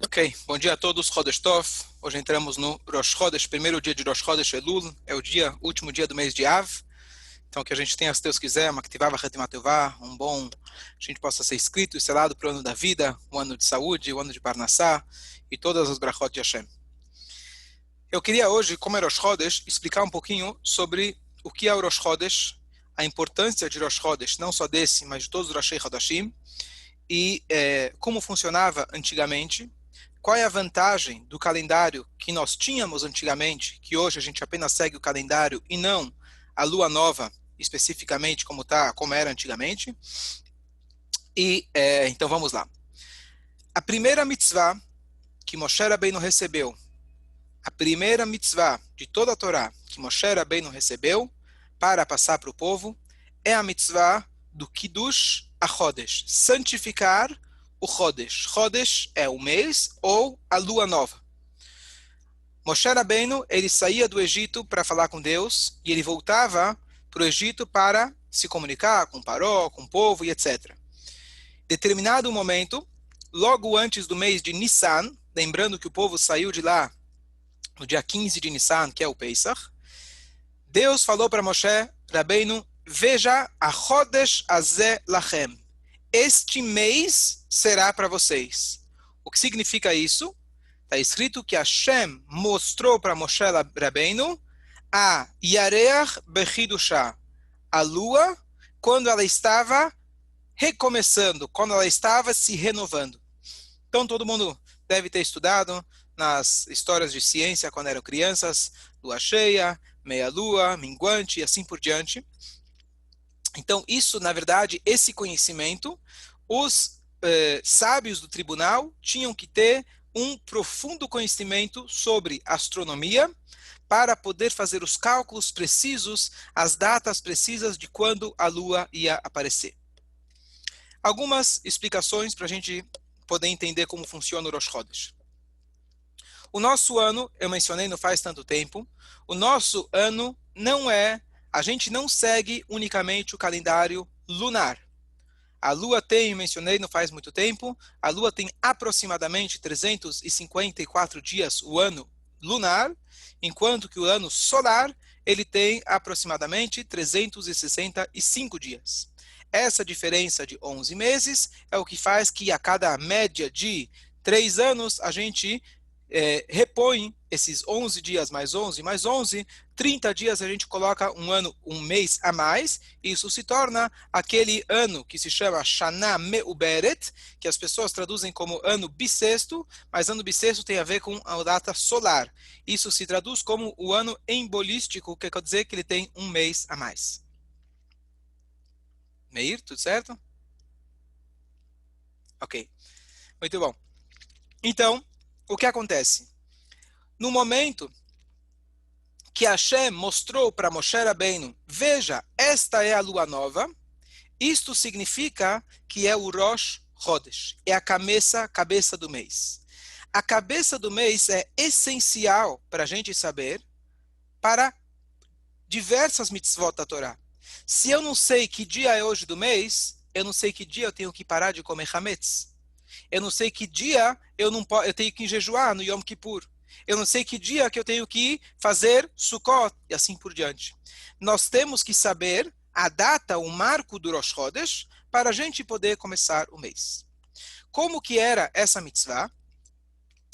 Ok, bom dia a todos, Chodesh Tov. Hoje entramos no Rosh Chodesh, primeiro dia de Rosh Chodesh Elul, é o último dia do mês de Av. Então que a gente tenha, se Deus quiser, uma Ktivá V'Chetimah Tová, a gente possa ser inscrito e selado para o ano da vida, o ano de saúde, o ano de Parnassá e todas as brachot de Hashem. Eu queria hoje, como é Rosh Chodesh, explicar um pouquinho sobre o que é o Rosh Chodesh, a importância de Rosh Chodesh, não só desse, mas de todos os Roshei Chodashim, e como funcionava antigamente. Qual é a vantagem do calendário que nós tínhamos antigamente, que hoje a gente apenas segue o calendário e não a lua nova, especificamente como era antigamente? Então vamos lá. A primeira mitzvah que Moshe Rabbeinu recebeu, a primeira mitzvah de toda a Torá que Moshe Rabbeinu recebeu para passar para o povo, é a mitzvah do Kiddush HaChodesh, santificar o Chodesh. Chodesh é o mês ou a lua nova. Moshe Rabbeinu, ele saía do Egito para falar com Deus e ele voltava para o Egito para se comunicar com Paró, com o povo e etc. Determinado momento, logo antes do mês de Nissan, lembrando que o povo saiu de lá no dia 15 de Nissan, que é o Pesach, Deus falou para Moshe Rabbeinu: veja a Chodesh Azeh Lachem. Este mês será para vocês. O que significa isso? Está escrito que Hashem mostrou para Moshe Rabbeinu a Yareach Bechidushah, a lua, quando ela estava recomeçando, quando ela estava se renovando. Então todo mundo deve ter estudado nas histórias de ciência quando eram crianças, lua cheia, meia-lua, minguante e assim por diante. Então isso, na verdade, esse conhecimento, os sábios do tribunal tinham que ter um profundo conhecimento sobre astronomia para poder fazer os cálculos precisos, as datas precisas de quando a lua ia aparecer. Algumas explicações para a gente poder entender como funciona o Rosh Chodesh. O nosso ano, eu mencionei não faz tanto tempo, o nosso ano a gente não segue unicamente o calendário lunar. A Lua tem, mencionei não faz muito tempo, a Lua tem aproximadamente 354 dias o ano lunar, enquanto que o ano solar ele tem aproximadamente 365 dias. Essa diferença de 11 meses é o que faz que a cada média de 3 anos a gente repõe esses 11 dias mais 11 mais 11, 30 dias a gente coloca um mês a mais, e isso se torna aquele ano que se chama Shana Me'uberet, que as pessoas traduzem como ano bissexto, mas ano bissexto tem a ver com a data solar. Isso se traduz como o ano embolístico, que quer dizer que ele tem um mês a mais. Meir, tudo certo? Ok, muito bom. Então, o que acontece? No momento que Hashem mostrou para Moshe Rabbeinu, veja, esta é a lua nova, isto significa que é o Rosh Chodesh, é a cabeça do mês. A cabeça do mês é essencial para a gente saber para diversas mitzvot da Torá. Se eu não sei que dia é hoje do mês, eu não sei que dia eu tenho que parar de comer hametz. Eu não sei que dia eu tenho que jejuar no Yom Kippur. Eu não sei que dia que eu tenho que fazer Sukkot e assim por diante. Nós temos que saber a data, o marco do Rosh Chodesh, para a gente poder começar o mês. Como que era essa mitzvah?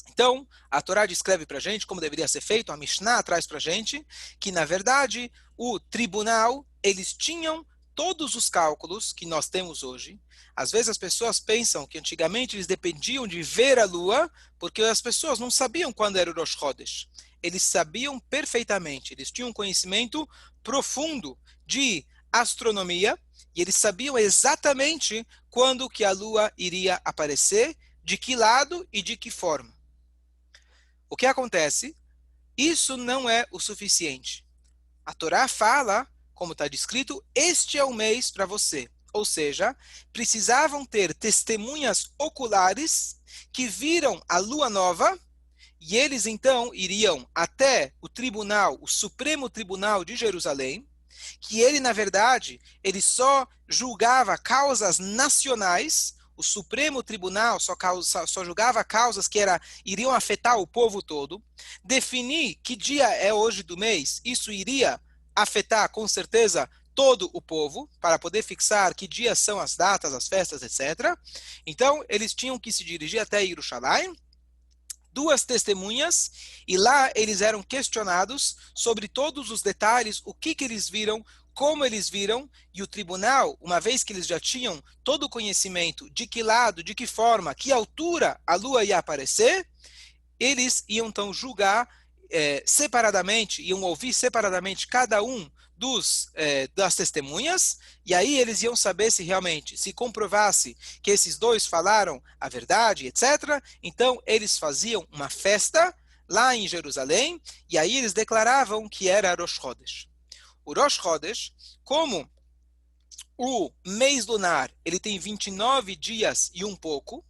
Então, a Torá descreve para a gente como deveria ser feito, a Mishnah traz para a gente que, na verdade, o tribunal, eles tinham todos os cálculos que nós temos hoje. Às vezes as pessoas pensam que antigamente eles dependiam de ver a lua, porque as pessoas não sabiam quando era o Rosh Chodesh. Eles sabiam perfeitamente, eles tinham um conhecimento profundo de astronomia, e eles sabiam exatamente quando que a lua iria aparecer, de que lado e de que forma. O que acontece? Isso não é o suficiente. A Torá fala, como está descrito, este é o mês para você. Ou seja, precisavam ter testemunhas oculares que viram a lua nova, e eles então iriam até o tribunal, o Supremo Tribunal de Jerusalém, que ele, na verdade, ele só julgava causas nacionais, o Supremo Tribunal só julgava causas que iriam afetar o povo todo, definir que dia é hoje do mês, isso iria afetar com certeza todo o povo, para poder fixar que dias são as datas, as festas, etc. Então, eles tinham que se dirigir até Jerusalém, duas testemunhas, e lá eles eram questionados sobre todos os detalhes, o que eles viram, como eles viram, e o tribunal, uma vez que eles já tinham todo o conhecimento de que lado, de que forma, que altura a lua ia aparecer, eles iam então julgar separadamente, iam ouvir separadamente cada um das testemunhas, e aí eles iam saber se realmente, se comprovasse que esses dois falaram a verdade, etc., então eles faziam uma festa lá em Jerusalém, e aí eles declaravam que era Rosh Chodesh. O Rosh Chodesh, como o mês lunar, ele tem 29 dias e um pouco,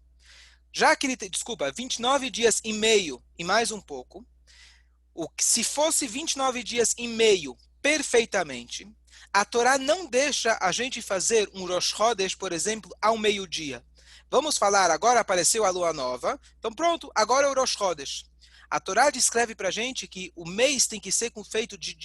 já que ele tem, 29 dias e meio e mais um pouco, se fosse 29 dias e meio perfeitamente, a Torá não deixa a gente fazer um Rosh Chodesh, por exemplo, ao meio-dia. Vamos falar, agora apareceu a lua nova, então pronto, agora é o Rosh Chodesh. A Torá descreve para a gente que o mês tem que ser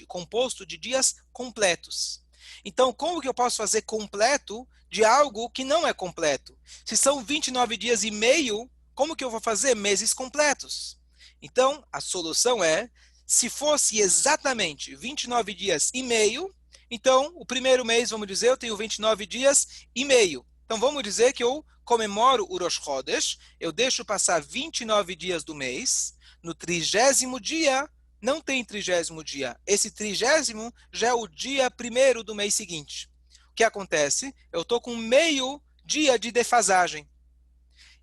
composto de dias completos. Então, como que eu posso fazer completo de algo que não é completo? Se são 29 dias e meio, como que eu vou fazer meses completos? Então, a solução é, se fosse exatamente 29 dias e meio, então, o primeiro mês, vamos dizer, eu tenho 29 dias e meio. Então, vamos dizer que eu comemoro o Rosh Chodesh, eu deixo passar 29 dias do mês, no 30º dia, não tem 30º dia. Esse 30º já é o dia primeiro do mês seguinte. O que acontece? Eu estou com meio dia de defasagem.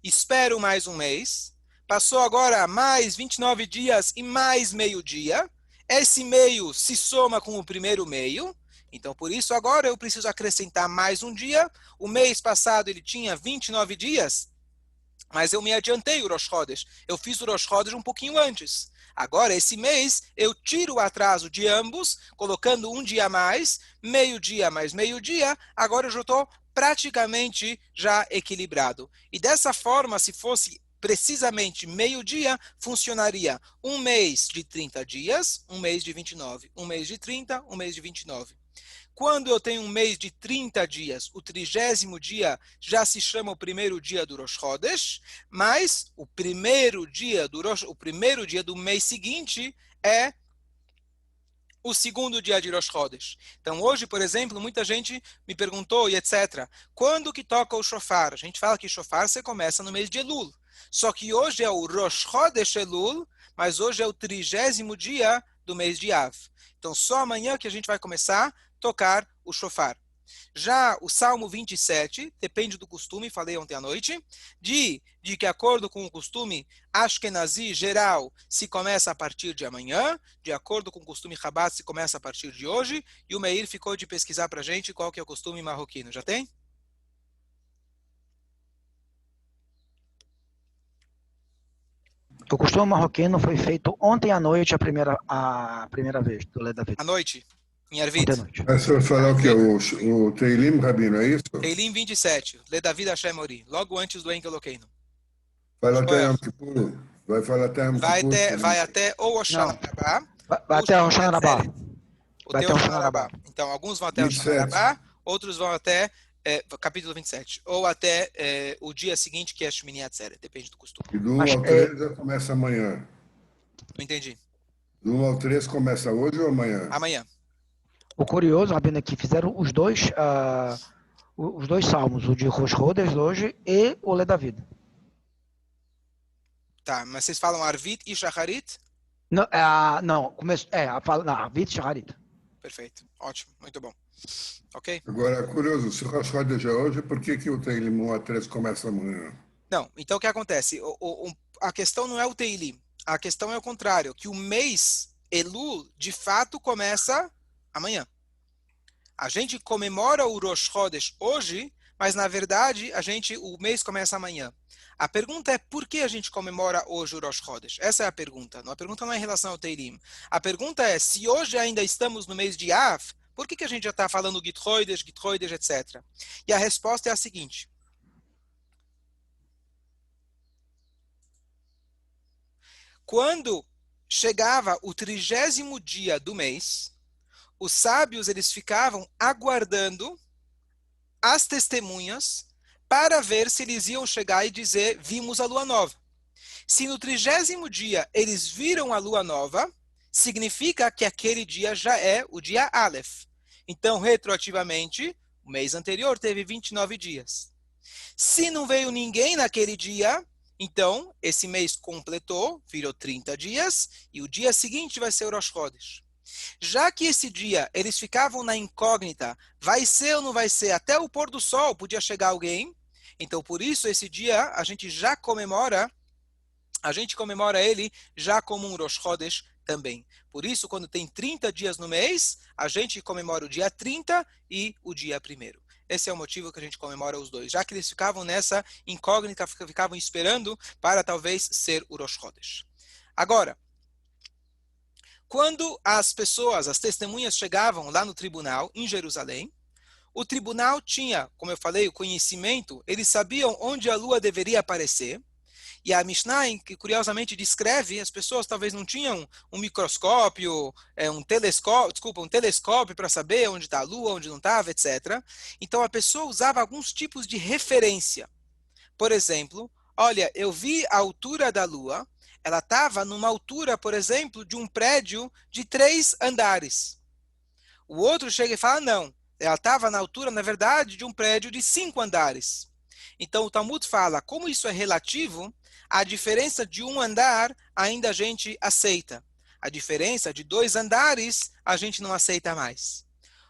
Espero mais um mês. Passou agora mais 29 dias e mais meio dia. Esse meio se soma com o primeiro meio. Então, por isso, agora eu preciso acrescentar mais um dia. O mês passado ele tinha 29 dias, mas eu me adiantei o Rosh Chodesh. Eu fiz o Rosh Chodesh um pouquinho antes. Agora, esse mês, eu tiro o atraso de ambos, colocando um dia a mais, meio-dia mais meio-dia. Agora eu já estou praticamente já equilibrado. E dessa forma, se fosse precisamente meio-dia, funcionaria um mês de 30 dias, um mês de 29, um mês de 30, um mês de 29. Quando eu tenho um mês de 30 dias, o 30º dia já se chama o primeiro dia do Rosh Chodesh, mas o primeiro dia do mês seguinte é o segundo dia de Rosh Chodesh. Então hoje, por exemplo, muita gente me perguntou e etc. Quando que toca o shofar? A gente fala que shofar você começa no mês de Elul. Só que hoje é o Rosh Chodesh Elul, mas hoje é o 30º dia do mês de Av. Então só amanhã que a gente vai começar a tocar o shofar. Já o Salmo 27, depende do costume, falei ontem à noite, de que de acordo com o costume Ashkenazi geral, se começa a partir de amanhã, de acordo com o costume Chabad, se começa a partir de hoje, e o Meir ficou de pesquisar para a gente qual que é o costume marroquino. Já tem? O costume marroquino foi feito ontem à noite a primeira vez, do Leda Vida. À noite, em Ontem à Arvit. noite. Mas você vai falar o que? O Teilim, Rabino, é isso? Teilim 27, Ledavid Hashem Ori, logo antes do Enkel Elokeinu. Fala até Yom Kippur. Vai falar até Yom Kippur? Vai até ou Hoshana Rabbah, Vai até o Hoshana Rabbah. o Vai teu até o Hoshana Rabbah. Então, alguns vão até o Hoshana 27. Rabbah, outros vão até capítulo 27, ou até o dia seguinte, que é Shmini Atzeret, depende do costume. E do 1 Mas, ao 3 já começa amanhã. Não entendi. Do 1 ao 3 começa hoje ou amanhã? Amanhã. O curioso, Rabino, é que fizeram os dois salmos, o de Rosh Chodesh hoje e o Leda Vida. Tá, mas vocês falam Arvit e Shacharit? Não, Arvit e Shacharit. Perfeito, ótimo, muito bom. Ok? Agora, curioso, se o Rosh Chodesh é hoje, por que o Teilim 1 a 3 começa amanhã? Não, então o que acontece? A questão não é o Teilim, a questão é o contrário, que o mês Elul, de fato, começa amanhã. A gente comemora o Rosh Chodesh hoje, mas na verdade o mês começa amanhã. A pergunta é por que a gente comemora hoje o Rosh Chodesh? Essa é a pergunta. A pergunta não é em relação ao Teilim. A pergunta é, se hoje ainda estamos no mês de Av, por que a gente já está falando Git Chodesh, etc? E a resposta é a seguinte. quando chegava o 30º dia do mês, os sábios eles ficavam aguardando as testemunhas para ver se eles iam chegar e dizer, vimos a lua nova. Se no 30º dia eles viram a lua nova, significa que aquele dia já é o dia Aleph. Então, retroativamente, o mês anterior teve 29 dias. Se não veio ninguém naquele dia, então esse mês completou, virou 30 dias, e o dia seguinte vai ser o Rosh Chodesh. Já que esse dia eles ficavam na incógnita, vai ser ou não vai ser, até o pôr do sol podia chegar alguém, então por isso esse dia a gente comemora ele já como um Rosh Chodesh também. Por isso, quando tem 30 dias no mês, a gente comemora o dia 30 e o dia 1º. Esse é o motivo que a gente comemora os dois, já que eles ficavam nessa incógnita, ficavam esperando para talvez ser o Rosh Chodesh. Agora, quando as testemunhas chegavam lá no tribunal, em Jerusalém, o tribunal tinha, como eu falei, o conhecimento, eles sabiam onde a lua deveria aparecer, e a Mishnah, que curiosamente descreve, as pessoas talvez não tinham um microscópio, um telescópio para saber onde está a lua, onde não estava, etc. Então a pessoa usava alguns tipos de referência. Por exemplo, olha, eu vi a altura da lua, ela estava numa altura, por exemplo, de um prédio de 3 andares. O outro chega e fala, não, ela estava na altura, na verdade, de um prédio de 5 andares. Então o Talmud fala, como isso é relativo, a diferença de um andar ainda a gente aceita. A diferença de 2 andares a gente não aceita mais.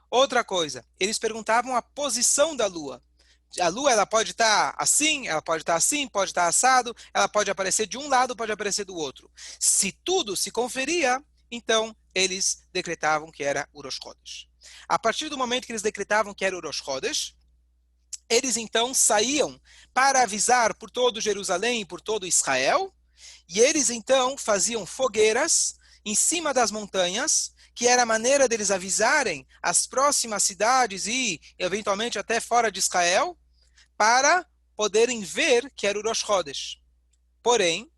Outra coisa, eles perguntavam a posição da lua. A lua ela pode estar assim, ela pode estar assim, pode estar assado, ela pode aparecer de um lado, pode aparecer do outro. Se tudo se conferia, então eles decretavam que era o Rosh Chodesh. A partir do momento que eles decretavam que era o Rosh Chodesh, eles então saíam para avisar por todo Jerusalém e por todo Israel, e eles então faziam fogueiras em cima das montanhas, que era a maneira deles avisarem as próximas cidades e eventualmente até fora de Israel, para poderem ver que era o Rosh Chodesh. Porém,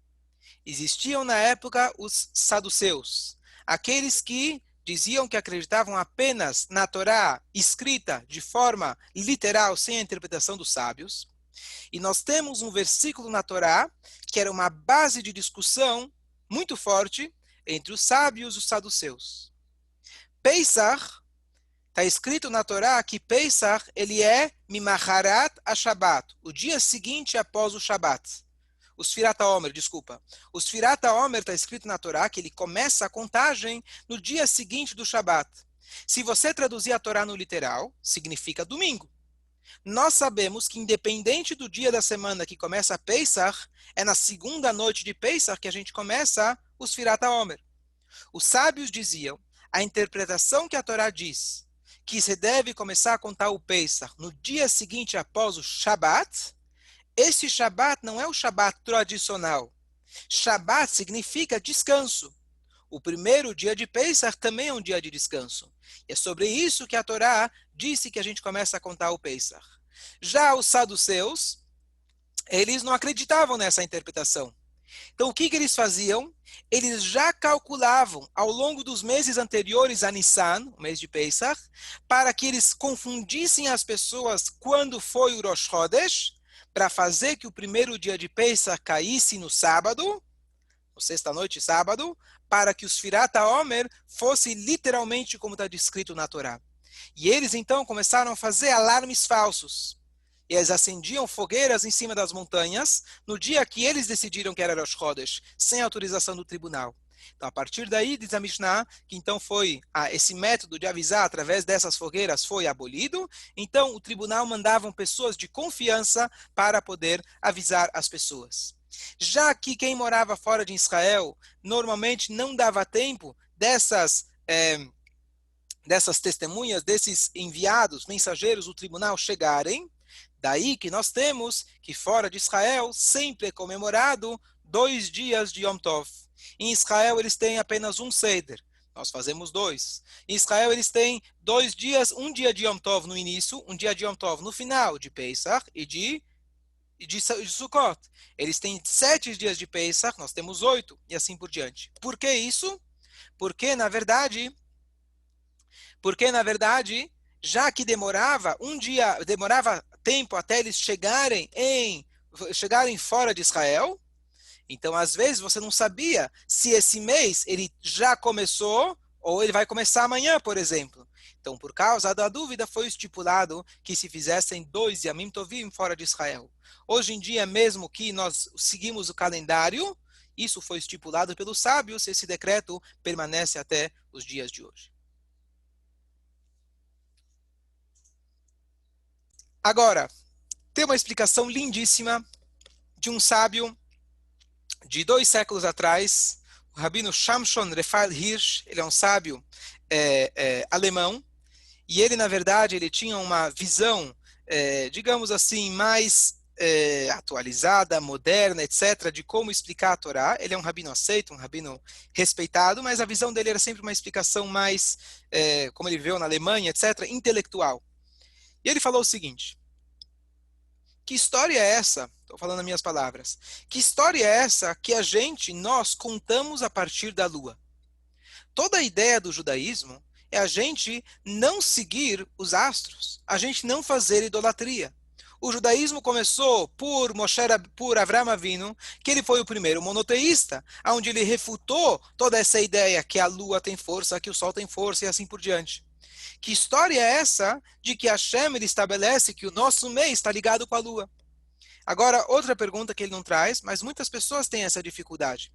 existiam na época os saduceus, aqueles que diziam que acreditavam apenas na Torá escrita de forma literal, sem a interpretação dos sábios. E nós temos um versículo na Torá que era uma base de discussão muito forte entre os sábios e os saduceus. Pesach, está escrito na Torá que Pesach ele é Mimaharat a-Shabbat, o dia seguinte após o Shabbat. O Sfirat HaOmer, desculpa. O Sfirat HaOmer está escrito na Torá que ele começa a contagem no dia seguinte do Shabat. Se você traduzir a Torá no literal, significa domingo. Nós sabemos que independente do dia da semana que começa a Pesach, é na segunda noite de Pesach que a gente começa o Sfirat HaOmer. Os sábios diziam, a interpretação que a Torá diz, que você deve começar a contar o Pesach no dia seguinte após o Shabat, esse Shabat não é o Shabat tradicional. Shabat significa descanso. O primeiro dia de Pesach também é um dia de descanso. E é sobre isso que a Torá disse que a gente começa a contar o Pesach. Já os saduceus, eles não acreditavam nessa interpretação. Então o que eles faziam? Eles já calculavam ao longo dos meses anteriores a Nissan, o mês de Pesach, para que eles confundissem as pessoas quando foi o Rosh Chodesh, para fazer que o primeiro dia de Pesach caísse no sábado, no sexta-noite sábado, para que o Sfirat HaOmer fosse literalmente como está descrito na Torá. E eles então começaram a fazer alarmes falsos. E eles acendiam fogueiras em cima das montanhas no dia que eles decidiram que era Rosh Chodesh, sem autorização do tribunal. Então, a partir daí, diz a Mishnah, que então esse método de avisar através dessas fogueiras foi abolido. Então, o tribunal mandava pessoas de confiança para poder avisar as pessoas. Já que quem morava fora de Israel, normalmente não dava tempo dessas testemunhas, desses enviados, mensageiros do tribunal chegarem. Daí que nós temos que fora de Israel sempre é comemorado 2 dias de Yom Tov. Em Israel eles têm apenas um Seder. Nós fazemos 2. Em Israel eles têm 2 dias, um dia de Yom Tov no início, um dia de Yom Tov no final de Pesach e de de Sukkot. Eles têm 7 dias de Pesach, nós temos 8, e assim por diante. Por que isso? Porque, na verdade, já que demorava demorava tempo até eles chegarem fora de Israel, então às vezes você não sabia se esse mês ele já começou ou ele vai começar amanhã, por exemplo. Então, por causa da dúvida, foi estipulado que se fizessem 2 Yamim Tovim fora de Israel. Hoje em dia, mesmo que nós seguimos o calendário, isso foi estipulado pelos sábios, esse decreto permanece até os dias de hoje. Agora, tem uma explicação lindíssima de um sábio de 2 séculos atrás, o Rabino Shamshon Raphael Hirsch. Ele é um sábio alemão, e ele, na verdade, ele tinha uma visão, digamos assim, mais atualizada, moderna, etc., de como explicar a Torá. Ele é um rabino aceito, um rabino respeitado, mas a visão dele era sempre uma explicação mais, como ele viveu na Alemanha, etc., intelectual. E ele falou o seguinte: que história é essa? Estou falando as minhas palavras. Que história é essa que nós contamos a partir da lua? Toda a ideia do judaísmo é a gente não seguir os astros, a gente não fazer idolatria. O judaísmo começou por Avraham Avinu, que ele foi o primeiro monoteísta, onde ele refutou toda essa ideia que a lua tem força, que o sol tem força e assim por diante. Que história é essa de que Hashem ele estabelece que o nosso mês está ligado com a lua? Agora, outra pergunta que ele não traz, mas muitas pessoas têm essa dificuldade.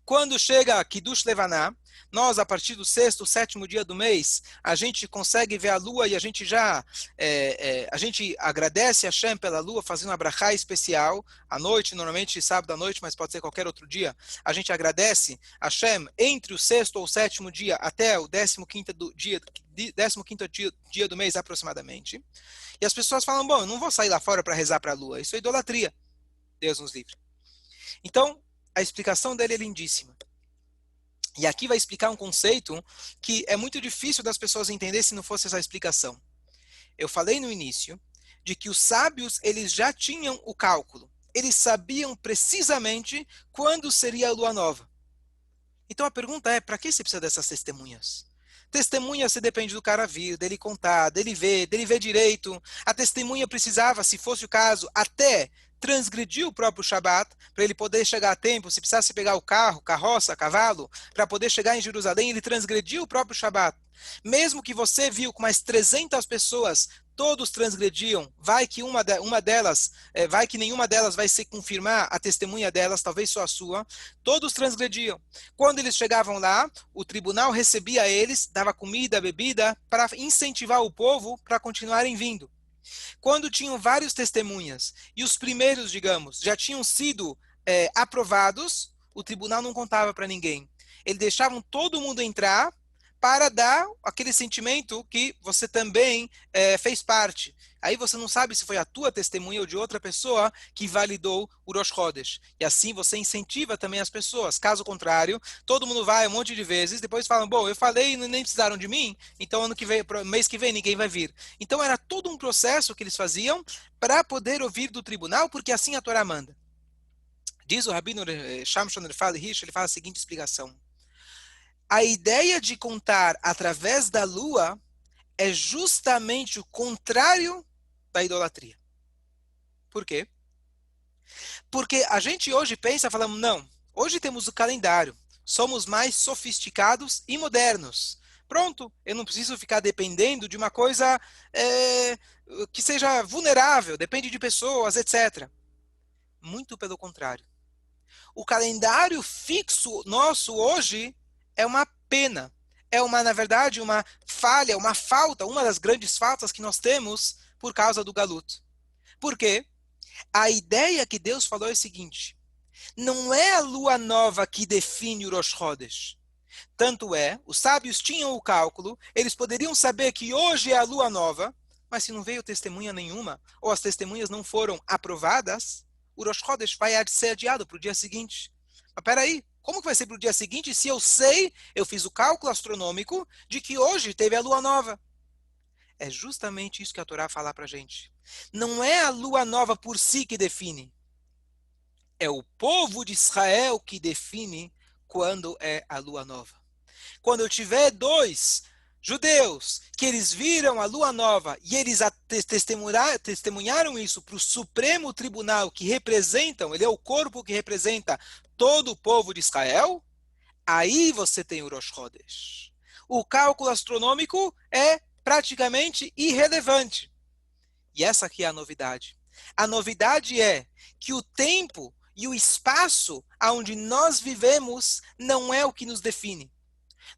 Quando chega Kiddush Levaná, nós, a partir do 6º, 7º dia do mês, a gente consegue ver a lua e a gente a gente agradece a Hashem pela lua, fazendo uma brachá especial, à noite, normalmente sábado à noite, mas pode ser qualquer outro dia. A gente agradece a Hashem entre o 6º ou 7º dia até o 15º dia do mês, aproximadamente. E as pessoas falam, bom, eu não vou sair lá fora para rezar para a lua, isso é idolatria. Deus nos livre. Então, a explicação dele é lindíssima. E aqui vai explicar um conceito que é muito difícil das pessoas entenderem se não fosse essa explicação. Eu falei no início de que os sábios eles já tinham o cálculo. Eles sabiam precisamente quando seria a lua nova. Então a pergunta é, para que você precisa dessas testemunhas? Testemunha você depende do cara vir, dele contar, dele ver direito. A testemunha precisava, se fosse o caso, até transgredir o próprio Shabat, para ele poder chegar a tempo. Se precisasse pegar o carro, carroça, cavalo, para poder chegar em Jerusalém, ele transgrediu o próprio Shabat. Mesmo que você viu com mais 300 pessoas, todos transgrediam, vai que vai que nenhuma delas vai se confirmar a testemunha delas, talvez só a sua, todos transgrediam. Quando eles chegavam lá, o tribunal recebia eles, dava comida, bebida, para incentivar o povo para continuarem vindo. Quando tinham vários testemunhas, e os primeiros, digamos, já tinham sido aprovados, o tribunal não contava para ninguém. Eles deixavam todo mundo entrar, para dar aquele sentimento que você também fez parte. Aí você não sabe se foi a tua testemunha ou de outra pessoa que validou o Rosh Chodesh. E assim você incentiva também as pessoas. Caso contrário, todo mundo vai um monte de vezes, depois falam, bom, eu falei e nem precisaram de mim, então mês que vem ninguém vai vir. Então era todo um processo que eles faziam para poder ouvir do tribunal, porque assim a Torá manda. Diz o Rabino Shamshon Raphael Hirsch, ele faz a seguinte explicação. A ideia de contar através da lua é justamente o contrário da idolatria. Por quê? Porque a gente hoje pensa, falamos, não, hoje temos o calendário, somos mais sofisticados e modernos. Pronto, eu não preciso ficar dependendo de uma coisa que seja vulnerável, depende de pessoas, etc. Muito pelo contrário. O calendário fixo nosso hoje é uma pena, na verdade, uma falha, uma falta, uma das grandes faltas que nós temos por causa do Galut. Por quê? A ideia que Deus falou é o seguinte, não é a lua nova que define o Rosh Chodesh. Tanto é, os sábios tinham o cálculo, eles poderiam saber que hoje é a lua nova, mas se não veio testemunha nenhuma, ou as testemunhas não foram aprovadas, o Rosh Chodesh vai ser adiado para o dia seguinte. Mas peraí, como que vai ser para o dia seguinte se eu fiz o cálculo astronômico de que hoje teve a lua nova? É justamente isso que a Torá fala para a gente. Não é a lua nova por si que define. É o povo de Israel que define quando é a lua nova. Quando eu tiver dois judeus que eles viram a lua nova e eles testemunharam isso para o Supremo Tribunal que representam, ele é o corpo que representa todo o povo de Israel, aí você tem o Rosh Chodesh. O cálculo astronômico é praticamente irrelevante. E essa aqui é a novidade. A novidade é que o tempo e o espaço onde nós vivemos não é o que nos define.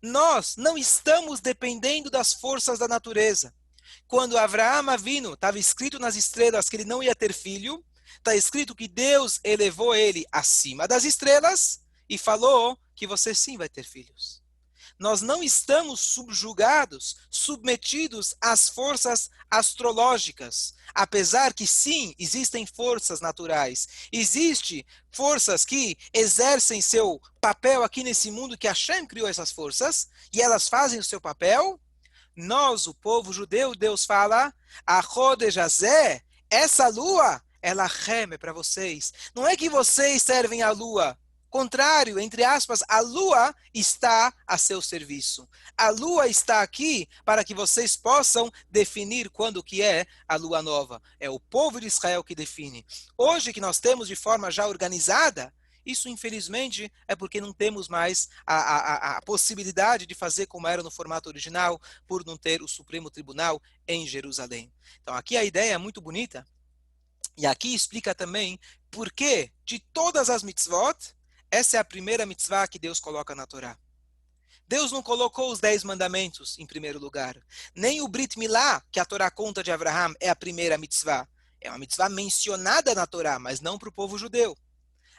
Nós não estamos dependendo das forças da natureza. Quando Avraham Avinu estava escrito nas estrelas que ele não ia ter filho, está escrito que Deus elevou ele acima das estrelas e falou que você sim vai ter filhos. Nós não estamos subjugados, submetidos às forças astrológicas. Apesar que sim, existem forças naturais. Existem forças que exercem seu papel aqui nesse mundo, que Hashem criou essas forças, e elas fazem o seu papel. Nós, o povo judeu, Deus fala, a Rodejazé, essa lua, ela reme para vocês. Não é que vocês servem a lua. Contrário, entre aspas, a lua está a seu serviço. A lua está aqui para que vocês possam definir quando que é a lua nova. É o povo de Israel que define. Hoje que nós temos de forma já organizada, isso infelizmente é porque não temos mais a possibilidade de fazer como era no formato original, por não ter o Supremo Tribunal em Jerusalém. Então aqui a ideia é muito bonita. E aqui explica também por que de todas as mitzvot, essa é a primeira mitzvah que Deus coloca na Torá. Deus não colocou os 10 mandamentos em primeiro lugar. Nem o Brit Milá, que a Torá conta de Abraham, é a primeira mitzvah. É uma mitzvah mencionada na Torá, mas não para o povo judeu.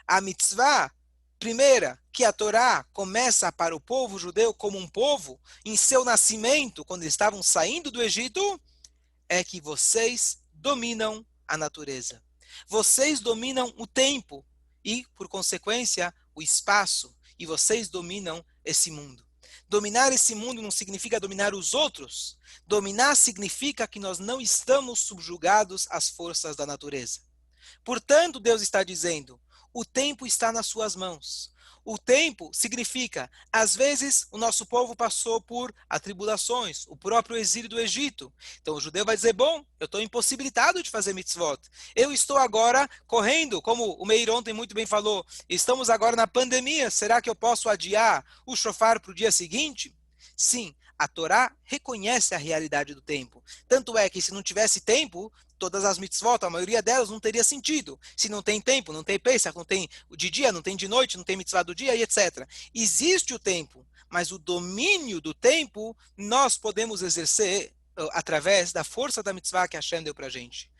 A mitzvah primeira, que a Torá começa para o povo judeu como um povo, em seu nascimento, quando estavam saindo do Egito, é que vocês dominam a natureza. Vocês dominam o tempo. E, por consequência, o espaço, e vocês dominam esse mundo. Dominar esse mundo não significa dominar os outros. Dominar significa que nós não estamos subjugados às forças da natureza. Portanto, Deus está dizendo, o tempo está nas suas mãos. O tempo significa, às vezes, o nosso povo passou por atribulações, o próprio exílio do Egito. Então o judeu vai dizer, bom, eu estou impossibilitado de fazer mitzvot. Eu estou agora correndo, como o Meir ontem muito bem falou, estamos agora na pandemia, será que eu posso adiar o shofar para o dia seguinte? Sim, a Torá reconhece a realidade do tempo. Tanto é que se não tivesse tempo, todas as mitzvot, a maioria delas não teria sentido. Se não tem tempo, não tem Pesach, não tem de dia, não tem de noite, não tem mitzvah do dia e etc. Existe o tempo, mas o domínio do tempo nós podemos exercer através da força da mitzvah que Hashem deu para a gente.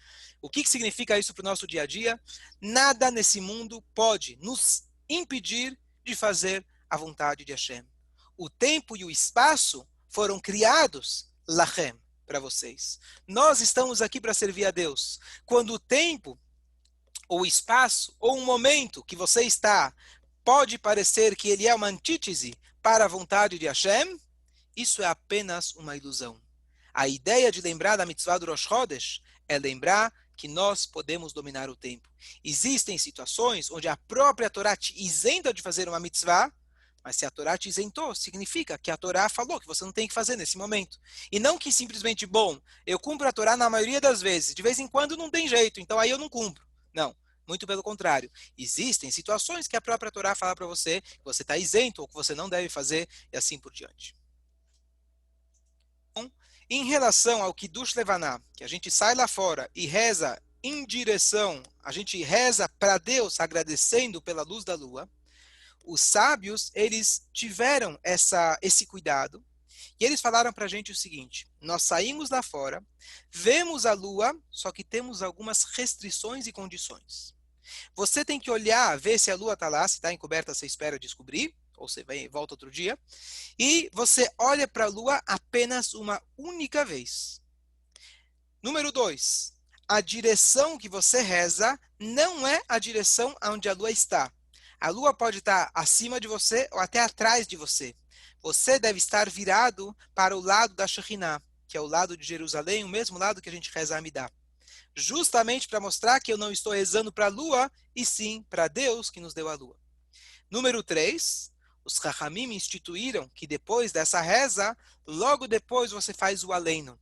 O que significa isso para o nosso dia a dia? Nada nesse mundo pode nos impedir de fazer a vontade de Hashem. O tempo e o espaço foram criados lachem, para vocês. Nós estamos aqui para servir a Deus. Quando o tempo, ou o espaço, ou um momento que você está, pode parecer que ele é uma antítese para a vontade de Hashem, isso é apenas uma ilusão. A ideia de lembrar da mitzvah do Rosh Chodesh é lembrar que nós podemos dominar o tempo. Existem situações onde a própria Torá te isenta de fazer uma mitzvah, mas se a Torá te isentou, significa que a Torá falou que você não tem que fazer nesse momento. E não que simplesmente, bom, eu cumpro a Torá na maioria das vezes, de vez em quando não tem jeito, então aí eu não cumpro. Não, muito pelo contrário. Existem situações que a própria Torá fala para você que você está isento ou que você não deve fazer e assim por diante. Então, em relação ao Kiddush Levaná, que a gente sai lá fora e reza em direção, a gente reza para Deus agradecendo pela luz da lua, os sábios, eles tiveram esse cuidado, e eles falaram para a gente o seguinte, nós saímos lá fora, vemos a lua, só que temos algumas restrições e condições. Você tem que olhar, ver se a lua está lá, se está encoberta, você espera descobrir, ou você volta outro dia, e você olha para a lua apenas uma única vez. Número 2, a direção que você reza não é a direção onde a lua está. A lua pode estar acima de você ou até atrás de você. Você deve estar virado para o lado da Shekhinah. que é o lado de Jerusalém, o mesmo lado que a gente reza a Amidá. Justamente para mostrar que eu não estou rezando para a lua, e sim para Deus que nos deu a lua. Número 3, os Chachamim instituíram que depois dessa reza, logo depois você faz o Aleinu.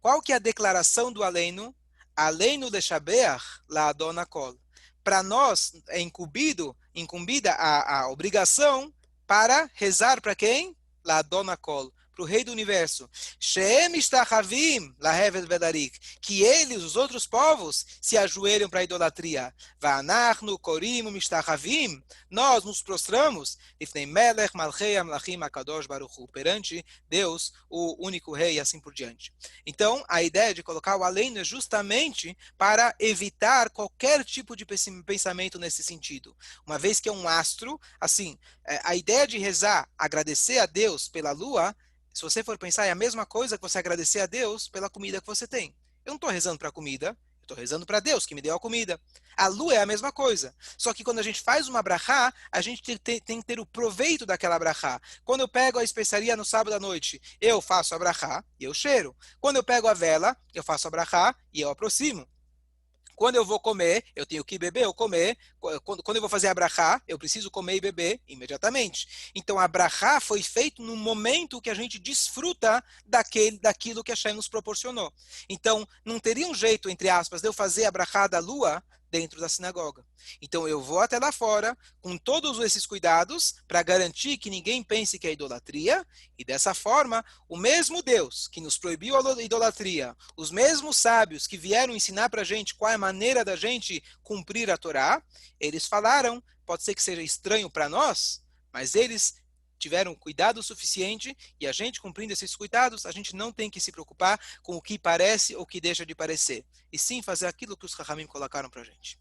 Qual que é a declaração do Aleinu? Aleinu leshabeach la'adon hakol. Para nós é incumbida a obrigação para rezar para quem? La'adon hakol, para o Rei do Universo. She'em ishtachavim lahevet vedarik, que eles, os outros povos, se ajoelham para a idolatria. Va'anachnu korim mishtachavim, nós nos prostramos lifnei melech malchei amlachim hakadosh baruch hu, perante Deus, o único rei, e assim por diante. Então, a ideia de colocar o Aleinu é justamente para evitar qualquer tipo de pensamento nesse sentido. Uma vez que é um astro, assim, a ideia de rezar, agradecer a Deus pela lua, se você for pensar, é a mesma coisa que você agradecer a Deus pela comida que você tem. Eu não estou rezando para a comida, eu estou rezando para Deus que me deu a comida. A lua é a mesma coisa. Só que quando a gente faz uma brachá, a gente tem que ter o proveito daquela brachá. Quando eu pego a especiaria no sábado à noite, eu faço a brachá e eu cheiro. Quando eu pego a vela, eu faço a brachá e eu aproximo. Quando eu vou comer, eu tenho que beber ou comer. Quando eu vou fazer a brachá, eu preciso comer e beber imediatamente. Então, a brachá foi feita no momento que a gente desfruta daquilo que a Hashem nos proporcionou. Então, não teria um jeito, entre aspas, de eu fazer a brachá da lua dentro da sinagoga. Então, eu vou até lá fora, com todos esses cuidados, para garantir que ninguém pense que é idolatria, e dessa forma, o mesmo Deus que nos proibiu a idolatria, os mesmos sábios que vieram ensinar para a gente qual é a maneira da gente cumprir a Torá, eles falaram, pode ser que seja estranho para nós, mas eles tiveram cuidado suficiente, e a gente cumprindo esses cuidados, a gente não tem que se preocupar com o que parece ou o que deixa de parecer, e sim fazer aquilo que os Chachamim colocaram para a gente.